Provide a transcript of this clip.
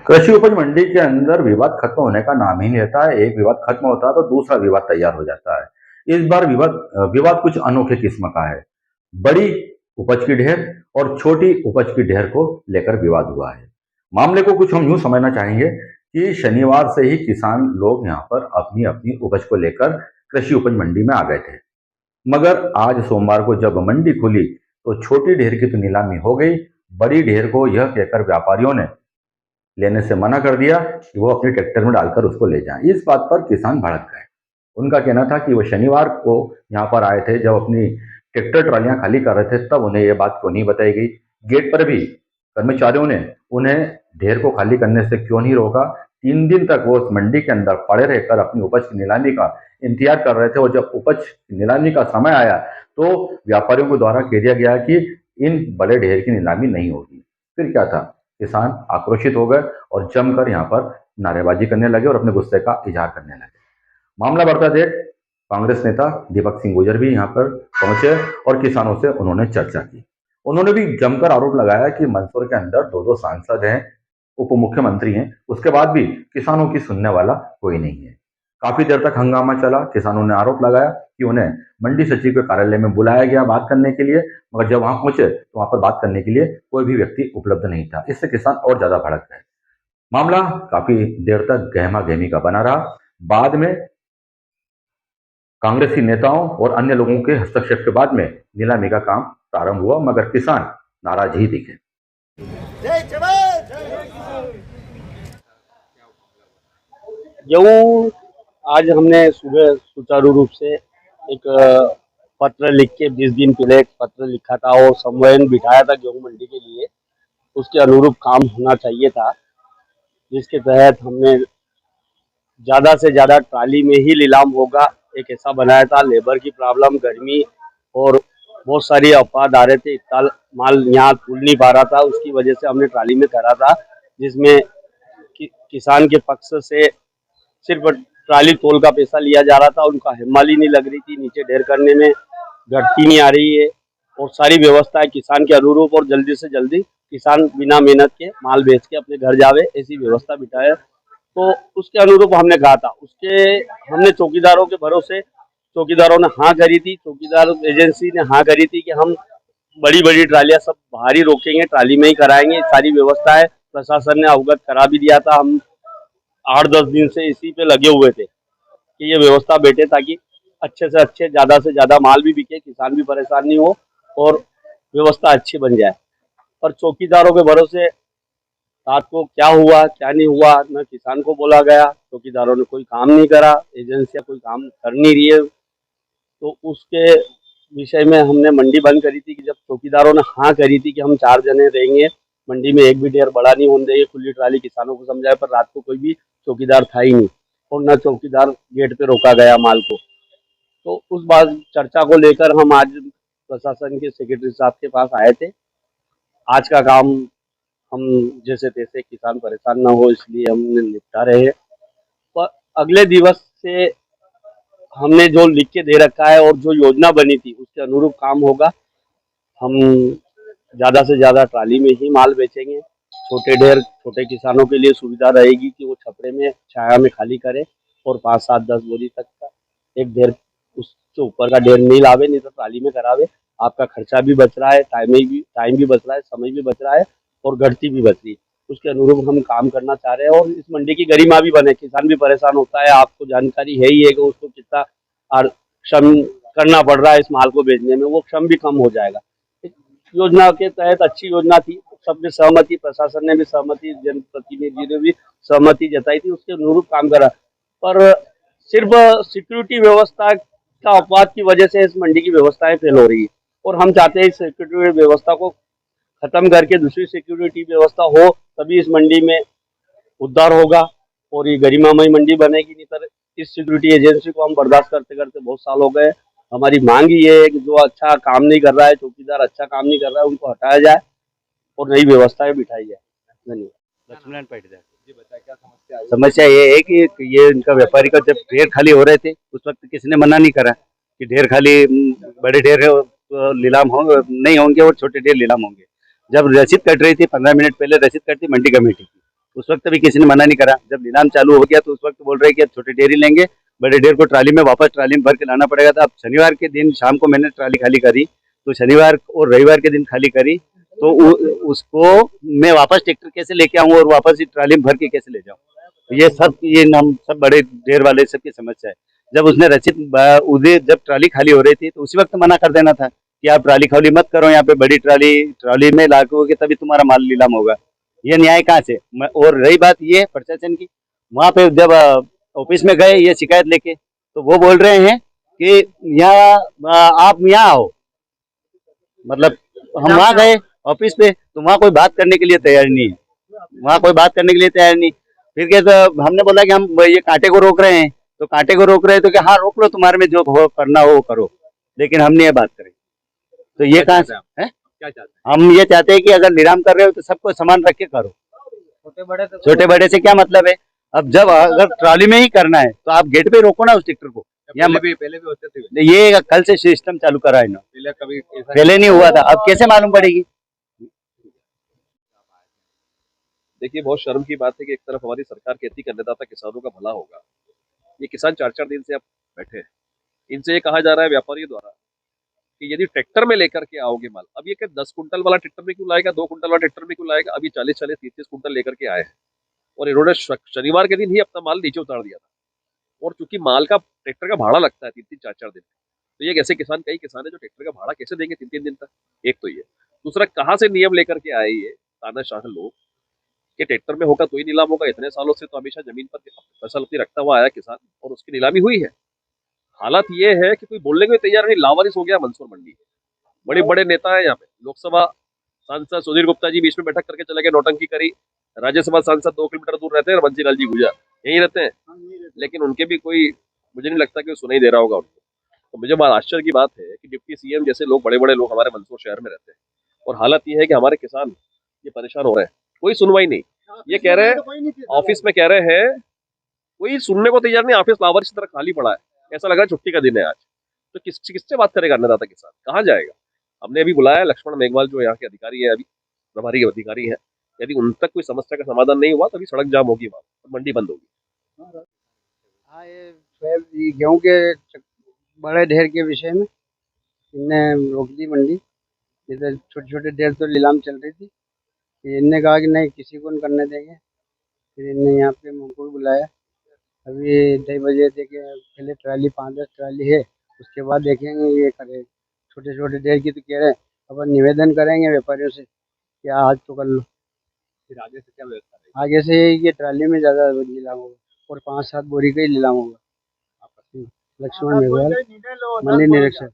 कृषि उपज मंडी के अंदर विवाद खत्म होने का नाम ही नहीं लेता है। एक विवाद खत्म होता है तो दूसरा विवाद तैयार हो जाता है। इस बार विवाद विवाद कुछ अनोखे किस्म का है। बड़ी उपज की ढेर और छोटी उपज की ढेर को लेकर विवाद हुआ है। मामले को कुछ हम यूं समझना चाहेंगे कि शनिवार से ही किसान लोग यहाँ पर अपनी अपनी उपज को लेकर कृषि उपज मंडी में आ गए थे। मगर आज सोमवार को जब मंडी खुली तो छोटी ढेर की तो नीलामी हो गई। बड़ी ढेर को यह कहकर व्यापारियों ने लेने से मना कर दिया कि वो अपने ट्रैक्टर में डालकर उसको ले जाएं। इस बात पर किसान भड़क गए। उनका कहना था कि वो शनिवार को यहाँ पर आए थे, जब अपनी ट्रैक्टर ट्रालियां खाली कर रहे थे तब उन्हें ये बात क्यों नहीं बताई गई। गेट पर भी कर्मचारियों ने उन्हें ढेर को खाली करने से क्यों नहीं रोका। 3 दिन तक वो उस मंडी के अंदर पड़े रहकर अपनी उपज की नीलामी का इंतजार कर रहे थे और जब उपज की नीलामी का समय आया तो व्यापारियों के द्वारा कह दिया गया कि इन बड़े ढेर की नीलामी नहीं होगी। फिर क्या था, किसान आक्रोशित हो गए और जमकर यहाँ पर नारेबाजी करने लगे और अपने गुस्से का इजहार करने लगे। मामला बढ़ता देख कांग्रेस नेता दीपक सिंह गुर्जर भी यहाँ पर पहुंचे और किसानों से उन्होंने चर्चा की। उन्होंने भी जमकर आरोप लगाया कि मंदसौर के अंदर 2-2 सांसद हैं, उप मुख्यमंत्री हैं, उसके बाद भी किसानों की सुनने वाला कोई नहीं है। काफी देर तक हंगामा चला। किसानों ने आरोप लगाया कि उन्हें मंडी सचिव के कार्यालय में बुलाया गया बात करने के लिए, मगर जब वहां पहुंचे तो वहां पर बात करने के लिए कोई भी व्यक्ति उपलब्ध नहीं था। इससे किसान और ज्यादा भड़क गए। मामला काफी देर तक गहमा गहमी का बना रहा। बाद में कांग्रेसी नेताओं और अन्य लोगों के हस्तक्षेप के बाद में नीलामी का काम प्रारंभ हुआ, मगर किसान नाराज ही दिखे। यूँ आज हमने सुबह सुचारू रूप से एक पत्र लिख के 20 दिन पहले एक पत्र लिखा था और संवयन बिठाया था गेहूं मंडी के लिए। उसके अनुरूप काम होना चाहिए था, जिसके तहत हमने ज़्यादा से ज़्यादा ट्राली में ही नीलाम होगा एक ऐसा बनाया था। लेबर की प्रॉब्लम, गर्मी और बहुत सारी अपवाद आ रहे थे, इतना माल यहाँ तुल नहीं पा रहा था, उसकी वजह से हमने ट्राली में करा था, जिसमें किसान के पक्ष से सिर्फ ट्राली तोल का पैसा लिया जा रहा था। उनका हिम्मत नहीं लग रही थी, नीचे ढेर करने में घटती नहीं आ रही है और सारी व्यवस्थाएं किसान के अनुरूप और जल्दी से जल्दी किसान बिना मेहनत के माल बेच के अपने घर जावे, ऐसी व्यवस्था बिठाए। तो उसके अनुरूप हमने कहा था। उसके हमने चौकीदारों के भरोसे, चौकीदारों ने हाँ करी थी, चौकीदार एजेंसी ने हाँ करी थी कि हम बड़ी बड़ी ट्रालियां सब बाहर ही रोकेंगे, ट्राली में ही कराएंगे। सारी व्यवस्था है, प्रशासन ने अवगत करा भी दिया था। हम 8-10 दिन से इसी पे लगे हुए थे कि ये व्यवस्था बैठे ताकि अच्छे से अच्छे, ज़्यादा से ज़्यादा माल भी बिके, किसान भी परेशान नहीं हो और व्यवस्था अच्छी बन जाए। पर चौकीदारों के भरोसे रात को क्या हुआ क्या नहीं हुआ, न किसान को बोला गया, चौकीदारों ने कोई काम नहीं करा, एजेंसियां कोई काम कर नहीं रही है। तो उसके विषय में हमने मंडी बंद करी थी कि जब चौकीदारों ने हाँ करी थी कि हम 4 जने रहेंगे मंडी में, एक भी ढेर बड़ा नहीं होने देंगे, खुली ट्राली, किसानों को समझाया। पर रात को कोई भी चौकीदार था ही नहीं और न चौकीदार गेट पे रोका गया माल को। तो उस बात चर्चा को लेकर हम आज प्रशासन के सेक्रेटरी साहब के पास आए थे। आज का काम हम जैसे तैसे, किसान परेशान ना हो इसलिए हमने निपटा रहे हैं। पर अगले दिवस से हमने जो लिख के दे रखा है और जो योजना बनी थी उसके अनुरूप काम होगा। हम ज़्यादा से ज़्यादा ट्राली में ही माल बेचेंगे। छोटे ढेर, छोटे किसानों के लिए सुविधा रहेगी कि वो छपरे में, छाया में खाली करें और 5, 7, 10 बोरी तक का एक ढेर, उससे ऊपर का ढेर नहीं लावे, नहीं तो ट्राली में करावे। आपका खर्चा भी बच रहा है, टाइम भी बच रहा है, समय भी बच रहा है और घटती भी बच रही है। उसके अनुरूप हम काम करना चाह रहे हैं और इस मंडी की गरिमा भी बने। किसान भी परेशान होता है, आपको जानकारी है ही है कि उसको कितना श्रम करना पड़ रहा है इस माल को बेचने में, वो श्रम भी कम हो जाएगा। योजना के तहत अच्छी योजना थी, सबने सहमति, प्रशासन ने भी सहमति, जनप्रतिनिधि ने भी सहमति जताई थी, उसके अनुरूप काम करा। पर सिर्फ सिक्योरिटी व्यवस्था का अपवाद की वजह से इस मंडी की व्यवस्थाएं फेल हो रही है और हम चाहते हैं इस सिक्योरिटी व्यवस्था को खत्म करके दूसरी सिक्योरिटी व्यवस्था हो, तभी इस मंडी में उद्धार होगा और ये गरिमामय मंडी बनेगी। नहीं तो इस सिक्योरिटी एजेंसी को हम बर्दाश्त करते करते बहुत साल हो गए। हमारी मांग ही है कि जो अच्छा काम नहीं कर रहा है, चौकीदार अच्छा काम नहीं कर रहा है, उनको हटाया जाए और नई व्यवस्थाएं बिठाई जाए। धन्यवाद। लक्ष्मण पाटीदार जी, बताया क्या समस्या है? समस्या ये है कि ये इनका व्यापारी का जब ढेर खाली हो रहे थे उस वक्त किसी ने मना नहीं करा कि ढेर खाली, बड़े ढेर नीलाम हो नहीं होंगे और छोटे ढेर नीलाम होंगे। जब रसीद कट रही थी 15 मिनट पहले रसीद कटी मंडी कमेटी की, उस वक्त भी किसी ने मना नहीं करा। जब नीलाम चालू हो गया तो उस वक्त बोल रहे कि अब छोटे डेयरी लेंगे, बड़े डेयर को ट्राली में वापस ट्राली में भर के लाना पड़ेगा। था अब शनिवार के दिन शाम को मैंने ट्राली खाली करी, तो शनिवार और रविवार के दिन खाली करी, तो उसको मैं वापस ट्रैक्टर कैसे लेके आऊँ और वापस ही ट्राली में भर के कैसे ले जाऊँ। ये हम सब बड़े ढेर वाले सबकी समस्या है। जब उसने रचित उधर जब ट्राली खाली हो रही थी तो उसी वक्त मना कर देना था कि आप ट्राली खाली मत करो, यहाँ पे बड़ी ट्राली में लागोगे तभी तुम्हारा माल नीलाम होगा। ये न्याय कहाँ से। और रही बात ये प्रशासन की, वहाँ पे जब ऑफिस में गए ये शिकायत लेके, तो वो बोल रहे हैं कि यहाँ आप यहाँ आओ, मतलब हम वहाँ गए ऑफिस पे तो वहाँ कोई बात करने के लिए तैयार नहीं है, वहाँ कोई बात करने के लिए तैयार नहीं। फिर क्या, तो हमने बोला कि हम ये कांटे को रोक रहे हैं, तो कांटे को रोक रहे हैं तो क्या, हाँ रोक लो, तुम्हारे में जो हो करना हो वो करो, लेकिन हम नहीं ये बात करें। तो ये कहाँ से है। क्या चाहते हम ये चाहते हैं कि अगर नीलाम कर रहे हो तो सबको समान रख के करो। छोटे बड़े से क्या मतलब है। अब जब अगर ट्रॉली में ही करना है तो आप गेट पे रोको ना उस ट्रैक्टर को। हैं? पहले भी होते थे, ये कल से सिस्टम चालू करा है इन्होंने, पहले कभी ऐसा पहले नहीं हुआ था, अब कैसे मालूम पड़ेगी। देखिए, बहुत शर्म की बात है कि एक तरफ हमारी सरकार कहती कर लेता था किसानों का भला होगा, ये किसान 4-4 दिन से अब बैठे हैं। इनसे ये कहा जा रहा है व्यापारियों द्वारा कि यदि ट्रैक्टर में लेकर के आओगे माल, अब ये क्या 10 कुंटल वाला ट्रैक्टर में क्यों लाएगा, 2 कुंटल वाला ट्रैक्टर में क्यों लाएगा। अभी 40-40, 30-30 कुंटल लेकर के आए हैं और इन्होंने शनिवार के दिन ही अपना माल नीचे उतार दिया था। और चूंकि माल का ट्रैक्टर का भाड़ा लगता है 3-3, 4-4 दिन, तो ये ऐसे किसान, कई किसान है जो ट्रैक्टर का भाड़ा कैसे देंगे 3-3 दिन तक। एक तो ये, दूसरा कहाँ से नियम लेकर के आए ये तानाशाह लोग कि ट्रैक्टर में होगा तो ही नीलाम होगा। इतने सालों से तो हमेशा जमीन पर फसल अपनी रखता हुआ आया किसान और उसकी नीलामी हुई है। हालात ये है कि कोई बोलने को तैयार नहीं, लावारिस हो गया मंसूर मंडी। बड़े बड़े नेता है यहाँ पे, लोकसभा सांसद सुधीर गुप्ता जी बीच में बैठक करके चले गए, नौटंकी करी। राज्यसभा सांसद 2 किलोमीटर दूर रहते हैं, बंसी लाल जी गुजा यही रहते हैं, लेकिन उनके भी कोई, मुझे नहीं लगता कि सुनाई दे रहा होगा उनको। तो मुझे बड़ा आश्चर्य की बात है कि डिप्टी सीएम जैसे लोग, बड़े बड़े लोग हमारे मंदसौर शहर में रहते हैं और हालत ये है कि हमारे किसान ये परेशान हो रहे हैं, कोई सुनवाई नहीं। ये कह रहे हैं ऑफिस में, कह रहे हैं कोई सुनने को तैयार नहीं, ऑफिस लावारिस की तरह खाली पड़ा है, ऐसा लग रहा है छुट्टी का दिन है आज। तो किससे बात करेगा अन्नदाता किसान, कहाँ जाएगा। हमने अभी बुलाया लक्ष्मण मेघवाल जो यहाँ के अधिकारी है, अभी प्रभारी अधिकारी है, यदि उन तक कोई समस्या का समाधान नहीं हुआ तो अभी सड़क जाम होगी, वहाँ मंडी बंद होगी। हाँ, ये गेहूँ के बड़े ढेर के विषय में इनने रोक दी मंडी। इधर छोटे छोटे ढेर तो नीलाम चल रही थी, इनने कहा कि नहीं किसी को नहीं करने देंगे। फिर इनने यहाँ पे मुझको बुलाया। अभी 2:30 बजे देखे, पहले ट्राली 5-10 ट्राली है, उसके बाद देखेंगे ये करे। छोटे छोटे ढेर की तो कह रहे हैं, अपन निवेदन करेंगे व्यापारियों से कि आज तो कर लो। फिर आगे से क्या व्यवस्था रहेगी? आगे से ये ट्राली में ज़्यादा नीलाम होगा और 5-7 बोरी का ही नीलाम होगा। लक्ष्मण मेघवाल, मंडी निरीक्षक।